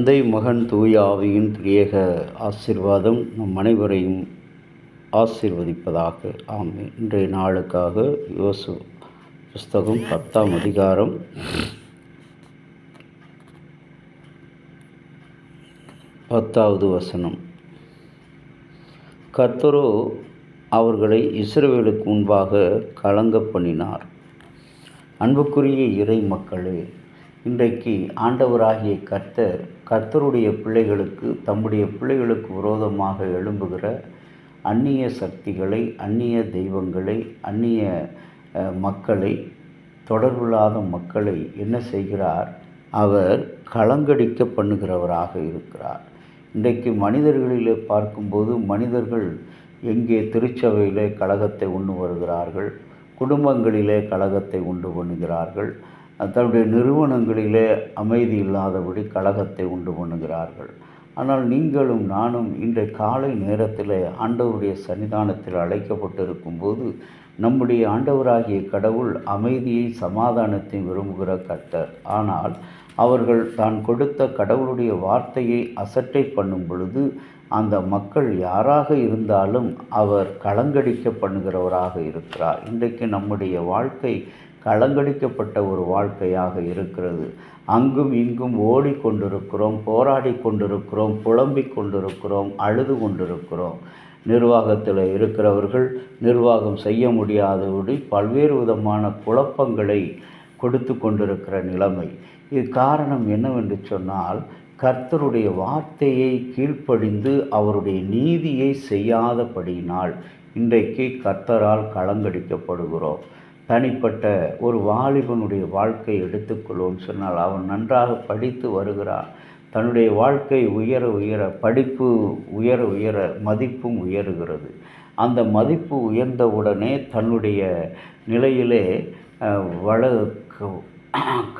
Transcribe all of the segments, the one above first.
தந்தை மகன் தூய ஆவியின் திரியேக ஆசீர்வாதம் நம் அனைவரையும் ஆசீர்வதிப்பதாக. ஆமென். இன்றைய நாளுக்காக யோசு புஸ்தகம் 10ஆம் அதிகாரம் 10வது வசனம். கர்த்தரோ அவர்களை இஸ்ரவேலுக்கு முன்பாக கலங்க பண்ணினார். அன்புக்குரிய இறை மக்களே, இன்றைக்கு ஆண்டவராகிய கர்த்தருடைய பிள்ளைகளுக்கு, தம்முடைய பிள்ளைகளுக்கு விரோதமாக எழும்புகிற அந்நிய சக்திகளை, அந்நிய தெய்வங்களை, அந்நிய மக்களை, தொடர்பில்லாத மக்களை என்ன செய்கிறார்? அவர் கலங்கடிக்க பண்ணுகிறவராக இருக்கிறார். இன்றைக்கு மனிதர்களிலே பார்க்கும்போது, மனிதர்கள் எங்கே திருச்சபையிலே கலகத்தை உண்டு வருகிறார்கள், குடும்பங்களிலே கலகத்தை உண்டு பண்ணுகிறார்கள், தன்னுடைய நிறுவனங்களிலே அமைதி இல்லாதபடி கலகத்தை உண்டு பண்ணுகிறார்கள். ஆனால் நீங்களும் நானும் இன்றைய காலை நேரத்தில் ஆண்டவருடைய சன்னிதானத்தில் அழைக்கப்பட்டிருக்கும்போது, நம்முடைய ஆண்டவராகிய கடவுள் அமைதியை, சமாதானத்தை விரும்புகிற கர்த்தர். ஆனால் அவர்கள் தான் கொடுத்த கடவுளுடைய வார்த்தையை அசட்டை பண்ணும் பொழுது, அந்த மக்கள் யாராக இருந்தாலும் அவர் கலங்கடிக்க பண்ணுகிறவராக இருக்கிறார். இன்றைக்கு நம்முடைய வாழ்க்கை கலங்கடிக்கப்பட்ட ஒரு வாழ்க்கையாக இருக்கிறது. அங்கும் இங்கும் ஓடிக்கொண்டிருக்கிறோம், போராடி கொண்டிருக்கிறோம், புலம்பிக் கொண்டிருக்கிறோம், அழுது கொண்டிருக்கிறோம். நிர்வாகத்தில் இருக்கிறவர்கள் நிர்வாகம் செய்ய முடியாதபடி பல்வேறு விதமான குழப்பங்களை கொடுத்து கொண்டிருக்கிற நிலைமை. இது காரணம் என்னவென்று சொன்னால், கர்த்தருடைய வார்த்தையை கீழ்ப்படிந்து அவருடைய நீதியை செய்யாதபடியினால் இன்றைக்கு கர்த்தரால் கலங்கடிக்கப்படுகிறோம். தனிப்பட்ட ஒரு வாலிபனுடைய வாழ்க்கை எடுத்துக்கொள்வோம் சொன்னால், அவன் நன்றாக படித்து வருகிறான். தன்னுடைய வாழ்க்கை உயர உயர, படிப்பு உயர உயர, மதிப்பும் உயருகிறது. அந்த மதிப்பு உயர்ந்தவுடனே தன்னுடைய நிலையிலே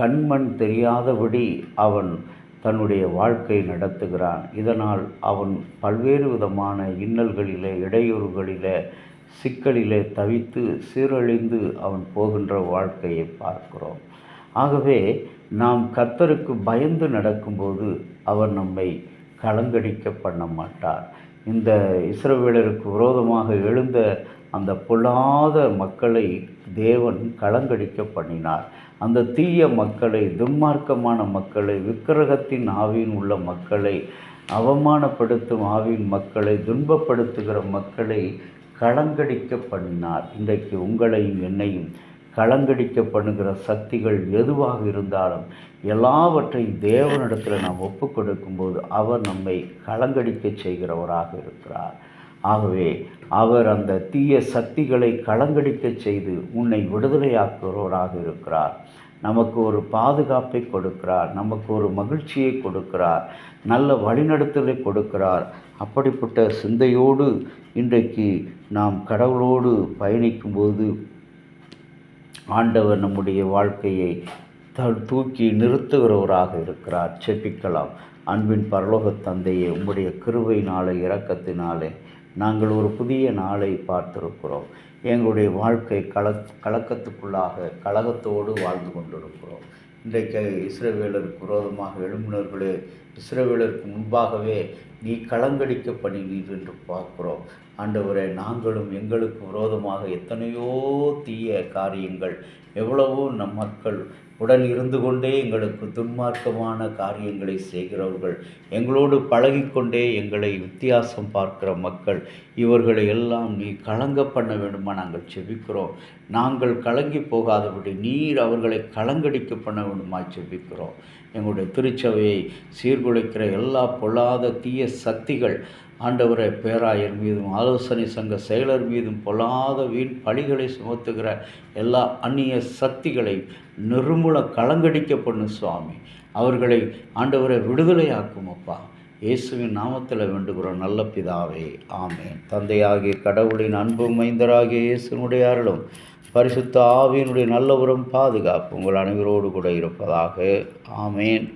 கண்மண் தெரியாதபடி அவன் தன்னுடைய வாழ்க்கை நடத்துகிறான். இதனால் அவன் பல்வேறு விதமான இன்னல்களிலே, இடையூறுகளிலே, சிக்கலிலே தவித்து சீரழிந்து அவன் போகின்ற வாழ்க்கையை பார்க்கிறோம். ஆகவே நாம் கர்த்தருக்கு பயந்து நடக்கும்போது அவர் நம்மை கலங்கடிக்க பண்ண மாட்டார். இந்த இஸ்ரவேலருக்கு விரோதமாக எழுந்த அந்த பொல்லாத மக்களை தேவன் கலங்கடிக்க பண்ணினார். அந்த தீய மக்களை, துன்மார்க்கமான மக்களை, விக்கிரகத்தின் ஆவியின் உள்ள மக்களை, அவமானப்படுத்தும் ஆவியின் மக்களை, துன்பப்படுத்துகிற மக்களை கலங்கடிக்க பண்ணினார். இன்றைக்கு உங்களையும் என்னையும் கலங்கடிக்க பண்ணுகிற சக்திகள் எதுவாக இருந்தாலும் எல்லாவற்றையும் தேவனிடத்தில் நாம் ஒப்பு கொடுக்கும்போது அவர் நம்மை கலங்கடிக்க செய்கிறவராக இருக்கிறார். ஆகவே அவர் அந்த தீய சக்திகளை கலங்கடிக்க செய்து உன்னை விடுதலையாக்குகிறவராக இருக்கிறார். நமக்கு ஒரு பாதுகாப்பை கொடுக்கிறார், நமக்கு ஒரு மகிழ்ச்சியை கொடுக்கிறார், நல்ல வழிநடத்தலை கொடுக்கிறார். அப்படிப்பட்ட சிந்தையோடு இன்றைக்கு நாம் கடவுளோடு பயணிக்கும்போது ஆண்டவர் நம்முடைய வாழ்க்கையை தூக்கி நிறுத்துகிறவராக இருக்கிறார். செபிக்கலாம். அன்பின் பரலோக தந்தையே, உம்முடைய கிருபையினாலே, இரக்கத்தினாலே நாங்கள் ஒரு புதிய நாளை பார்த்திருக்கிறோம். எங்களுடைய வாழ்க்கை கலக்கத்துக்குள்ளாக கலகத்தோடு வாழ்ந்து கொண்டிருக்கிறோம். இன்றைக்கு இஸ்ரவேலருக்கு விரோதமாக எழும்பினர்களே, இஸ்ரவேலருக்கு முன்பாகவே நீ கலங்கடிக்க பண்ணினீர் என்று பார்க்கிறோம். ஆண்டவரே, நாங்களும் எங்களுக்கு விரோதமாக எத்தனையோ தீய காரியங்கள், எவ்வளவோ நம் மக்கள் உடன் இருந்து கொண்டே எங்களுக்கு துன்மார்க்கமான காரியங்களை செய்கிறவர்கள், எங்களோடு பழகிக்கொண்டே எங்களை வித்தியாசம் பார்க்கிற மக்கள், இவர்களை எல்லாம் நீ கலங்க பண்ண வேண்டுமா நாங்கள் செபிக்கிறோம். நாங்கள் கலங்கி போகாதபடி நீர் அவர்களை கலங்கடிக்க பண்ண வேண்டுமா செபிக்கிறோம். எங்களுடைய திருச்சபையை சீர்குலைக்கிற எல்லா பொல்லாத தீய சக்திகள், ஆண்டவரை பேராயர் மீதும் ஆலோசனை சங்க செயலர் மீதும் பொல்லாத வீண் பழிகளை சுமத்துகிற எல்லா அந்நிய சக்திகளை நிர்மூல கலங்கடிக்க பண்ணு சுவாமி. அவர்களை ஆண்டவரை விடுதலையாக்கும் அப்பா. இயேசுவின் நாமத்தில் வேண்டுகிறோம் நல்ல பிதாவே, ஆமேன். தந்தையாகிய கடவுளின் அன்பும் மைந்தராகிய இயேசுனுடைய அருளும் பரிசுத்த ஆவியினுடைய நல்ல உரம் பாதுகாப்பு உங்கள் அனைவரோடு கூட இருப்பதாக. ஆமேன்.